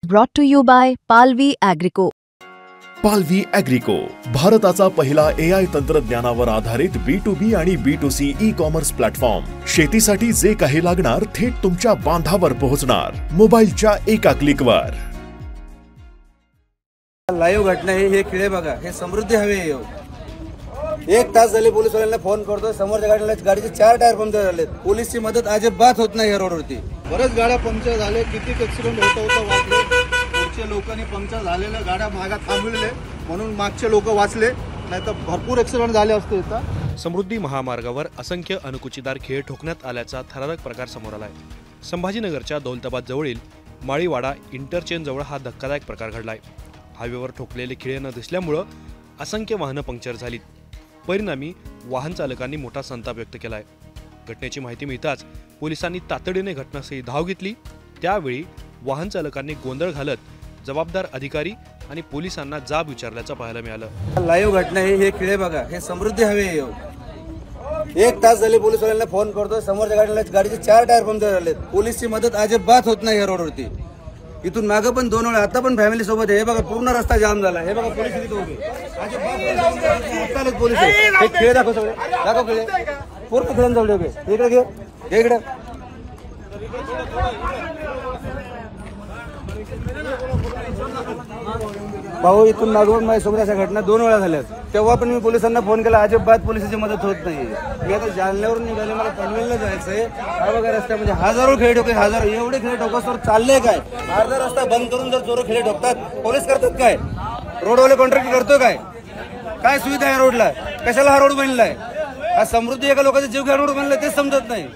Brought to you by Palvi Agrico. पालवी ॲग्रिको, भारताचा पहिला AI तंत्रज्ञानावर आधारित B2B आणि B2C ई-कॉमर्स प्लॅटफॉर्म। शेतीसाठी जे काही लागणार थेट तुमच्या बांधावर पोहोचणार, मोबाईलच्या एका क्लिकवर। लाईव्ह घटना हे खिळे बघा, हे समृद्धी हवे आहे। 1 तास झाले पोलिसवाल्यांना फोन करतोय, समोरच्या गाडीचे 4 टायर पंक्चर झाले। पोलीसची मदत अजिबात होत नाही या रोडवरती। बरेच गाड्या पंक्चर झाले, किती ॲक्सिडेंट होता वाचले। पुढचे लोकांनी पंक्चर झालेल्या गाड्या मागे थांबवले म्हणून मागचे लोक वाचले, नाहीतर भरपूर ॲक्सिडेंट झाले असते। इथं समृद्धी महामार्गावर असंख्य अनुकुचीदार खिळे ठोकण्यात आल्याचा थरारक प्रकार समोर आलाय। संभाजीनगरच्या दौलताबाद जवळील माळीवाडा इंटरचेंज जवळ हा धक्कादायक प्रकार घडलाय। हायवेवर ठोकलेले खिळे न दिसल्यामुळे असंख्य वाहनं पंक्चर झालीत। परिणामी वाहन चालकांनी मोठा संताप व्यक्त केलाय। घटनेची माहिती मिळताच पोलिसांनी तातडीने घटनास्थळी धाव घेतली। त्यावेळी वाहन चालकांनी गोंधळ घालत जबाबदार अधिकारी आणि पोलिसांना जाब विचारल्याचं पाहायला मिळालं। लाईव्ह घटना हे खिळे बघा, हे समृद्धी हवे आहे। 1 तास झाले पोलिसवाल्यांना फोन करतोय, समोरच्या गाडीचे 4 टायर पंक्चर झाले। पोलीसची मदत अजिबात होत नाही या रोडवरती। इथून मागे पण 2 वेळा, आता पण फॅमिली सोबत आहे। हे बघा पूर्ण रस्ता जाम झाला। हे बघा पोलीस इथे उभे, अजिबात पोलीस हे खिळे दाखव, सगळे दाखव खिळे, पूर्ण खिळ्यांचा व्हिडिओ घे। इकडे घे, इकडे भाऊ, इथून मागून माझ्यासोबत अशा घटना 2 वेळा झाल्या। तेव्हा पण मी पोलिसांना फोन केला, अजिबात पोलिसांची मदत होत नाही। मी आता जालन्यावरून निघाले, मला पनवेलला जायचंय। हा बघा रस्त्यामध्ये हजारो खेळ ठोके, हजारो एवढे खेळ ठोकसवर चालले काय? अर्धा रस्ता बंद करून जर चोर खेळ ठोकतात, पोलीस करतात काय? रोडवाले कॉन्ट्रॅक्ट करतो काय? काय सुविधा आहे रोडला? कशाला हा रोड बनलाय? हा समृद्धी एका लोकांचा जीव घ्या रोड बनलाय, तेच समजत नाही।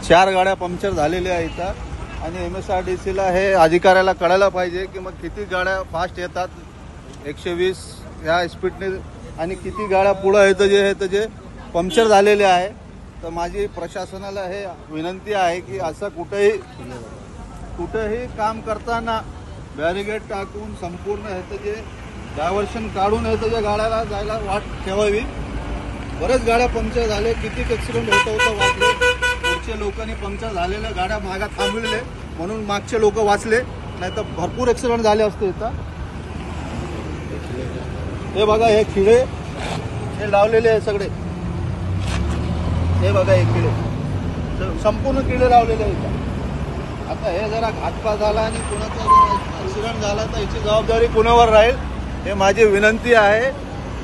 4 गाड्या पंक्चर झालेल्या आहेत इथं, आणि MSRTCला हे अधिकाऱ्याला कळायला पाहिजे की मग किती गाड्या फास्ट येतात 120 या स्पीडने, आणि किती गाड्या पुढे येतं जे पंक्चर झालेले आहे। तर माझी प्रशासनाला हे विनंती आहे की असं कुठेही काम करताना बॅरिगेड टाकून संपूर्ण ह्याचं जे डायव्हर्शन काढून ह्याचं जे गाड्याला जायला वाट ठेवावी। बरेच गाड्या पंक्चर झाले, किती ॲक्सिडेंट होता वाचले। पुढचे लोकांनी पंक्चर झालेल्या गाड्या मागे थांबवले म्हणून मागचे लोक वाचले, नाहीतर भरपूर ॲक्सिडेंट झाले असते। इथं हे बघा, हे खिळे हे लावलेले आहे सगळे। हे बघा, हे खिळे संपूर्ण खिळे लावलेले आहेत। आता हे जरा घातपात झाला आणि कुणाचा ॲक्सिडेंट झाला तर याची जबाबदारी कुणावर राहील, हे माझी विनंती आहे।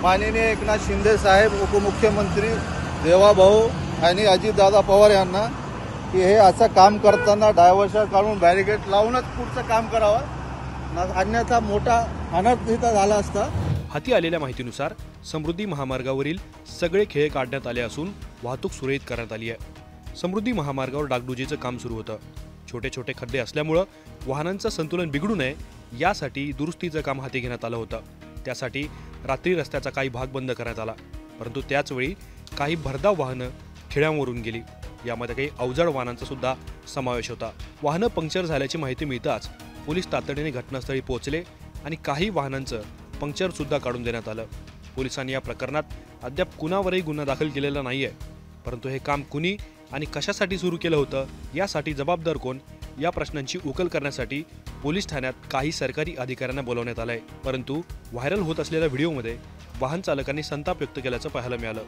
माननीय एकनाथ शिंदे साहेब, उपमुख्यमंत्री देवाभाऊ आणि अजितदादा पवार यांना की हे असं काम करताना डायव्हर्शन काढून बॅरिकेड लावूनच पुढचं काम करावं, अन्यथा मोठा अनर्थ इथं झाला असता। हाती आलेल्या माहितीनुसार समृद्धी महामार्गावरील सगळे खिळे काढण्यात आले असून वाहतूक सुरळीत करण्यात आली आहे। समृद्धी महामार्गावर डागडुजीचं काम सुरू होतं। छोटे छोटे खड्डे असल्यामुळे वाहनांचं संतुलन बिघडू नये यासाठी दुरुस्तीचं काम हाती घेण्यात आलं होतं। त्यासाठी रात्री रस्त्याचा काही भाग बंद करण्यात आला, परंतु त्याचवेळी काही भरधाव वाहनं खिळ्यांवरून गेली। यामध्ये काही अवजड वाहनांचा सुद्धा समावेश होता। वाहनं पंक्चर झाल्याची माहिती मिळताच पोलीस तातडीने घटनास्थळी पोहोचले आणि काही वाहनांचं पंक्चर सुद्धा काढून देण्यात आलं। पोलिसांनी या प्रकरणात अद्याप कुणावरही गुन्हा दाखल केलेला नाहीये, परंतु हे काम कुणी आणि कशासाठी सुरू केलं होतं, यासाठी जबाबदार कोण, या प्रश्नांची उकल करण्यासाठी पोलीस ठाण्यात काही सरकारी अधिकाऱ्यांना बोलवण्यात आलंय। परंतु व्हायरल होत असलेल्या व्हिडिओमध्ये वाहन चालकांनी संताप व्यक्त केल्याचं पाहायला मिळालं।